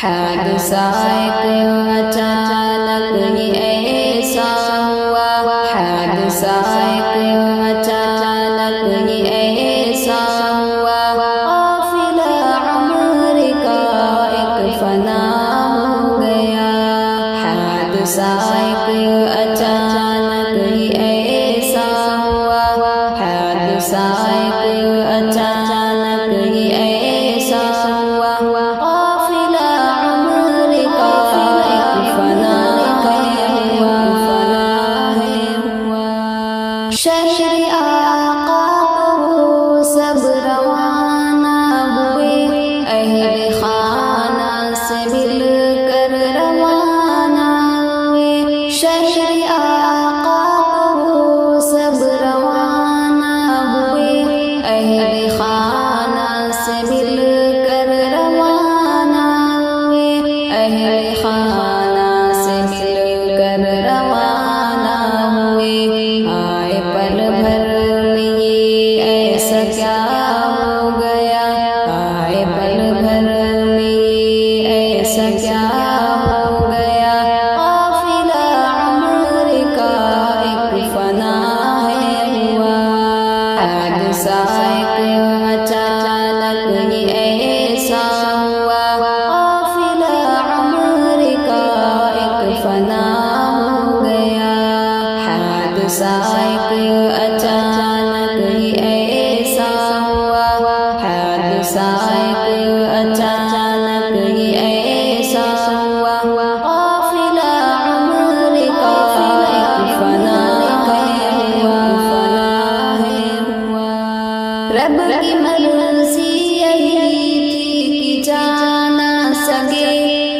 حادثہ ایک اچانک ہی ایسا ہوا، حادثہ ایک اچانک ہی ایسا ہوا، قافلہ عمر کا ایک فنا ہو گیا، حادثہ ایک اچانک ہی ایسا ہوا، حادثہ ایک اچانک ہی ایسا ہوا، قافلہ عمر کا ایک فنا ہوا، شہر آقا کو سب روانہ ہوئے، اہل خانہ سے مل کر روانہ ہوئے، شہر آقا کو سب روانہ ہوئے، اہل خانہ سے مل کر روانہ ہوئے، اہل خانہ سے مل کر روانہ ہوئے، آئے پل بھر میں یہ ایسا کیا ہو گیا، آئے پل بھر میں یہ ایسا کیا ہو گیا، قافلہ عمر کا ایک فنا ہوا، حادثہ ایک اچانک ہی ایسا ہوا، قافلہ عمر کا ایک فنا ہو گیا، حادثہ ایک اچانک ہی ایسا ہوا، حادثہ ایک اچانک ہی ایسا ہوا، قافلہ عمر کا ایک فنا ہوا، رب کی مرضی یہی تھی کہ جانا سکے،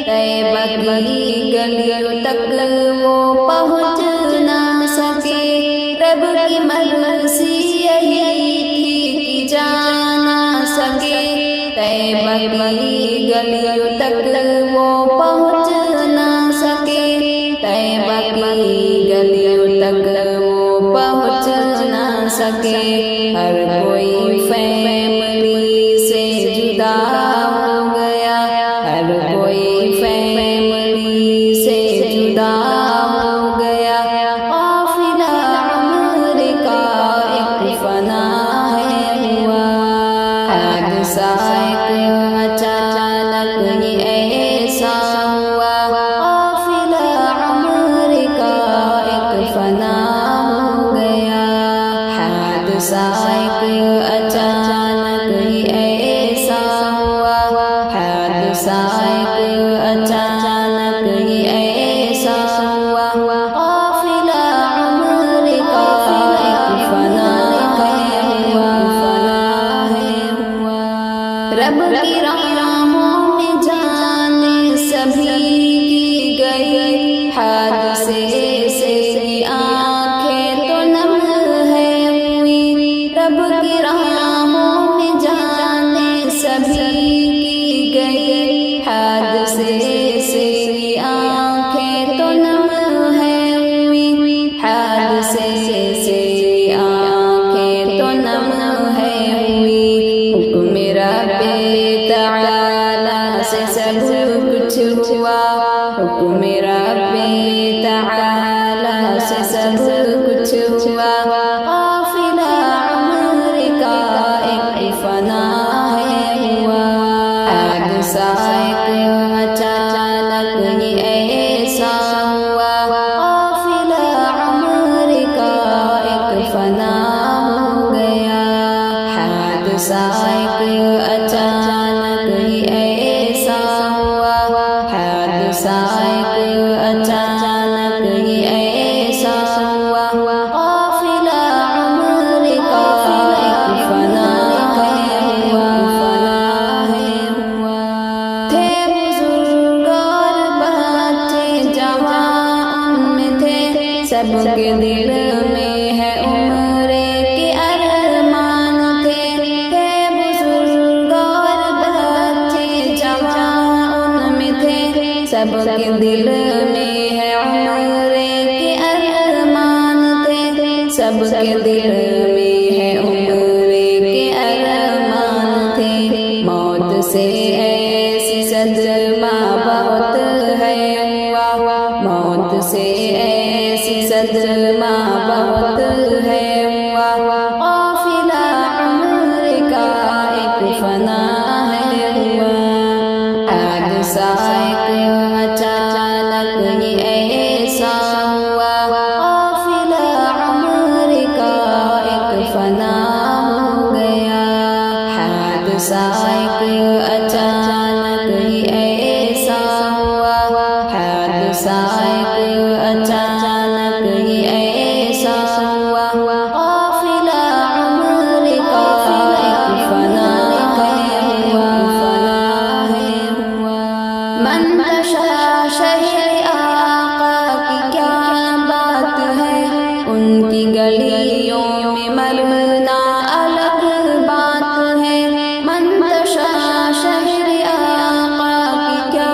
طیبہ کی گلیوں تک وہ پہنچ نہ سکے، رب کی مرضی یہی تھی کہ جانا سکے، طیبہ کی گلیوں تک وہ پہنچ نہ سکے، طیبہ کی گلیوں تک وہ پہنچ نہ سکے، ہر کوئی فیملی سے جدا ہو گیا، ہر کوئی فیملی سے جدا ہو گیا، قافلہ عمر کا ایک فنا ہوا، حادثہ ایک اچانک ہی ایسا ہوا، قافلہ عمر کا ایک فنا ہو گیا، حادثہ ایک اچانک ہی ایسا ہوا، حادثہ ایک اچانک ہی ایسا ہوا، قافلہ عمر کا ایک فنا ہوا، رب کی راہوں میں جانیں سبھی کی گئی، حادثے سے آنکھیں تو نم ہے ہوئی، رب کی راہوں میں جانیں سبھی کی گئی، حادثے سے آنکھیں تو نم ہے ہوئی، حادثے سے آنکھیں تو نم ہے ہوئی، حکم رب تعالی سے سب کچھ ہوا، حکم رب تعالی سے سب کچھ ہوا، قافلہ عمر کا ایک فنا ہوا، حادثہ ایک اچانک ہی ایسا ہوا، قافلہ عمر کا ایک فنا ہو گیا، حادثہ ایک اچانک ہی ایسا ہوا، حادثہ ایک اچانک ہی ایسا ہوا، قافلہ عمر کا ایک فنا ہوا، تھے بزرگ اور بچے جوان ان میں تھے، سب کے دل میں ہے عمر کے ارمان تھے، حادثہ ایک اچانک ہی ایسا ہوا، حادثہ ایک اچانک ہی ایسا ہوا، قافلہ عمر کا ایک فنا ہوا۔ منتشا شہر آقا کی کیا بات ہے، ان کی گلیوں میں ملنا الگ بات ہے۔ منتشا شہر آقا کی کیا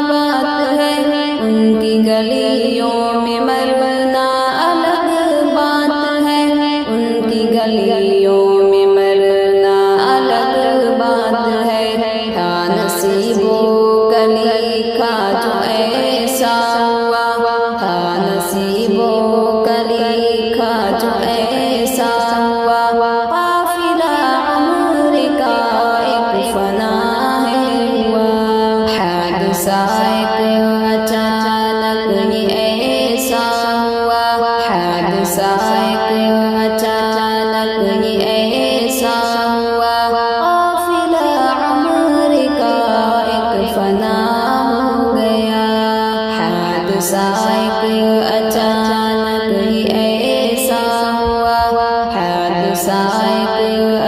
بات ہے، ان کی گلیوں میں ملنا الگ بات ہے، ان کی گلیوں میں ملنا الگ بات ہے۔ تھا نصیب و کلی کا جو ایسا ہوا، تھا نصیب و کلی کا جو ایسا ہوا، قافلہ عمر کا ایک فنا ہوا۔ حادثہ ایک اچانک ہی ایسا ہوا، حادثہ ایک اچانک ہی ایسا ہوا، قافلہ عمر کا ایک فنا ہو گیا۔ حادثہ ایک اچانک ہی ایسا ہوا، حادثہ ایک